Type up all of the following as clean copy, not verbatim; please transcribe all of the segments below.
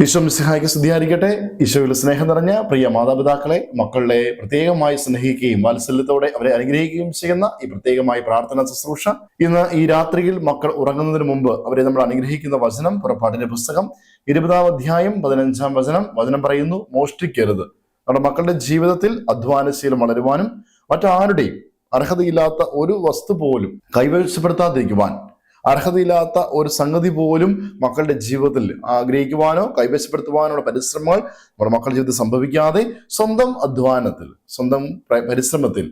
ഈശോ മിശിഹായ്ക്ക് സ്തുതിയായിരിക്കട്ടെ. ഈശോയിൽ സ്നേഹം നിറഞ്ഞ പ്രിയ മാതാപിതാക്കളെ, മക്കളെ പ്രത്യേകമായി സ്നേഹിക്കുകയും വാത്സല്യത്തോടെ അവരെ അനുഗ്രഹിക്കുകയും ചെയ്യുന്ന ഈ പ്രത്യേകമായി പ്രാർത്ഥന ശുശ്രൂഷ ഇന്ന് ഈ രാത്രിയിൽ മക്കൾ ഉറങ്ങുന്നതിന് മുമ്പ് അവരെ നമ്മൾ അനുഗ്രഹിക്കുന്ന വചനം പുറപ്പാടിന്റെ പുസ്തകം 20-ാം അധ്യായം 15-ാം വചനം പറയുന്നു, മോഷ്ടിക്കരുത്. നമ്മുടെ മക്കളുടെ ജീവിതത്തിൽ അധ്വാനശീലം വളരുവാനും മറ്റാരുടെയും അർഹതയില്ലാത്ത ഒരു വസ്തു പോലും കൈവശപ്പെടുത്താതിരിക്കുവാൻ, അർഹതയില്ലാത്ത ഒരു സംഗതി പോലും മക്കളുടെ ജീവിതത്തിൽ ആഗ്രഹിക്കുവാനോ കൈവശപ്പെടുത്തുവാനുള്ള പരിശ്രമങ്ങൾ നമ്മുടെ മക്കളുടെ ജീവിതത്തിൽ സംഭവിക്കാതെ സ്വന്തം അധ്വാനത്തിൽ, സ്വന്തം പരിശ്രമത്തിൽ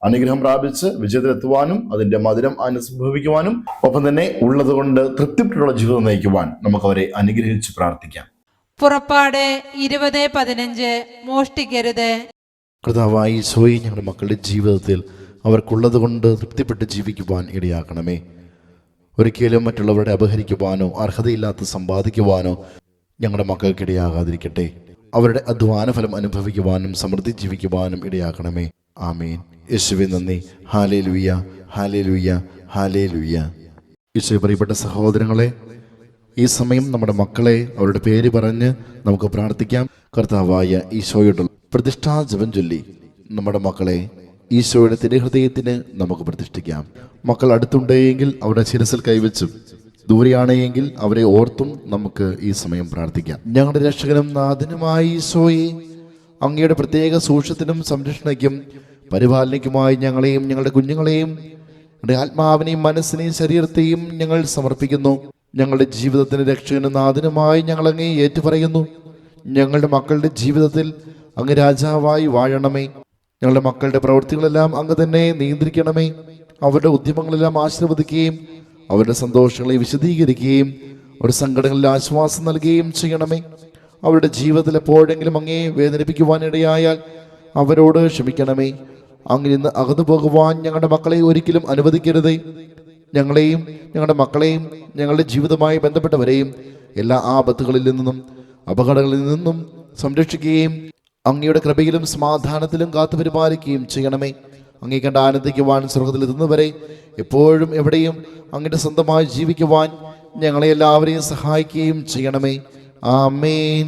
അനുഗ്രഹം പ്രാപിച്ച് വിജയത്തിലെത്തുവാനും അതിന്റെ മധുരം അനുഭവിക്കുവാനും ഒപ്പം തന്നെ ഉള്ളത് കൊണ്ട് തൃപ്തിപ്പെട്ടുള്ള ജീവിതം നയിക്കുവാൻ നമുക്ക് അവരെ അനുഗ്രഹിച്ച് പ്രാർത്ഥിക്കാം. പുറപ്പാട് 20:15 മോഷ്ടിക്കരുത്. കർത്താവായ ഈശോയെ, ഞങ്ങളുടെ മക്കളുടെ ജീവിതത്തിൽ അവർക്കുള്ളത് കൊണ്ട് തൃപ്തിപ്പെട്ട് ജീവിക്കുവാൻ ഇടയാക്കണമേ. ഒരിക്കലും മറ്റുള്ളവരുടെ അപഹരിക്കുവാനോ അർഹതയില്ലാത്ത സമ്പാദിക്കുവാനോ ഞങ്ങളുടെ മക്കൾക്കിടയാകാതിരിക്കട്ടെ. അവരുടെ അധ്വാന ഫലം അനുഭവിക്കുവാനും സമൃദ്ധി ജീവിക്കുവാനും ഇടയാക്കണമേ. ആമേൻ. യേശുവേ നന്ദി. Hallelujah, hallelujah, hallelujah. ഈശോയെ, പ്രിയപ്പെട്ട സഹോദരങ്ങളെ, ഈ സമയം നമ്മുടെ മക്കളെ അവരുടെ പേര് പറഞ്ഞ് നമുക്ക് പ്രാർത്ഥിക്കാം. കർത്താവായ ഈശോയുടെ പ്രതിഷ്ഠാ ജപം ചൊല്ലി നമ്മുടെ മക്കളെ ഈശോയുടെ തിരുഹൃദയത്തിന് നമുക്ക് പ്രതിഷ്ഠിക്കാം. മക്കൾ അടുത്തുണ്ടെങ്കിൽ അവരുടെ ശിരസിൽ കൈവച്ചും ദൂരെയാണെങ്കിൽ അവരെ ഓർത്തും നമുക്ക് ഈ സമയം പ്രാർത്ഥിക്കാം. ഞങ്ങളുടെ രക്ഷകനും നാഥനുമായ ഈശോയെ, അങ്ങയുടെ പ്രത്യേക സൂക്ഷ്യത്തിനും സംരക്ഷണയ്ക്കും പരിപാലനയ്ക്കുമായി ഞങ്ങളെയും ഞങ്ങളുടെ കുഞ്ഞുങ്ങളെയും ഞങ്ങളുടെ ആത്മാവിനെയും മനസ്സിനെയും ശരീരത്തെയും ഞങ്ങൾ സമർപ്പിക്കുന്നു. ഞങ്ങളുടെ ജീവിതത്തിന് രക്ഷകനും നാഥനുമായി ഞങ്ങൾ അങ്ങേ ഏറ്റുപറയുന്നു. ഞങ്ങളുടെ മക്കളുടെ ജീവിതത്തിൽ അങ്ങ് രാജാവായി വാഴണമേ. ഞങ്ങളുടെ മക്കളുടെ പ്രവൃത്തികളെല്ലാം അങ്ങ് തന്നെ നിയന്ത്രിക്കണമേ. അവരുടെ ഉദ്യമങ്ങളെല്ലാം ആശീർവദിക്കുകയും അവരുടെ സന്തോഷങ്ങളെ വിശദീകരിക്കുകയും അവരുടെ സങ്കടങ്ങളിൽ ആശ്വാസം നൽകുകയും ചെയ്യണമേ. അവരുടെ ജീവിതത്തിൽ എപ്പോഴെങ്കിലും അങ്ങേ വേദനിപ്പിക്കുവാനിടയായാൽ അവരോട് ക്ഷമിക്കണമേ. അങ്ങനെ ഇന്ന് അകന്നു പോകുവാൻ ഞങ്ങളുടെ മക്കളെ ഒരിക്കലും അനുവദിക്കരുതേ. ഞങ്ങളെയും ഞങ്ങളുടെ മക്കളെയും ഞങ്ങളുടെ ജീവിതവുമായി ബന്ധപ്പെട്ടവരെയും എല്ലാ ആപത്തുകളിൽ നിന്നും അപകടങ്ങളിൽ നിന്നും സംരക്ഷിക്കുകയും അങ്ങയുടെ കൃപയിലും സമാധാനത്തിലും കാത്തു പരിപാലിക്കുകയും ചെയ്യണമേ. അങ്ങേ കണ്ട് ആനന്ദിക്കുവാൻ സ്വർഗ്ഗത്തിലെത്തുന്നവരെ എപ്പോഴും എവിടെയും അങ്ങയുടെ സ്വന്തമായി ജീവിക്കുവാൻ ഞങ്ങളെ എല്ലാവരെയും സഹായിക്കുകയും ചെയ്യണമേ. ആമേൻ.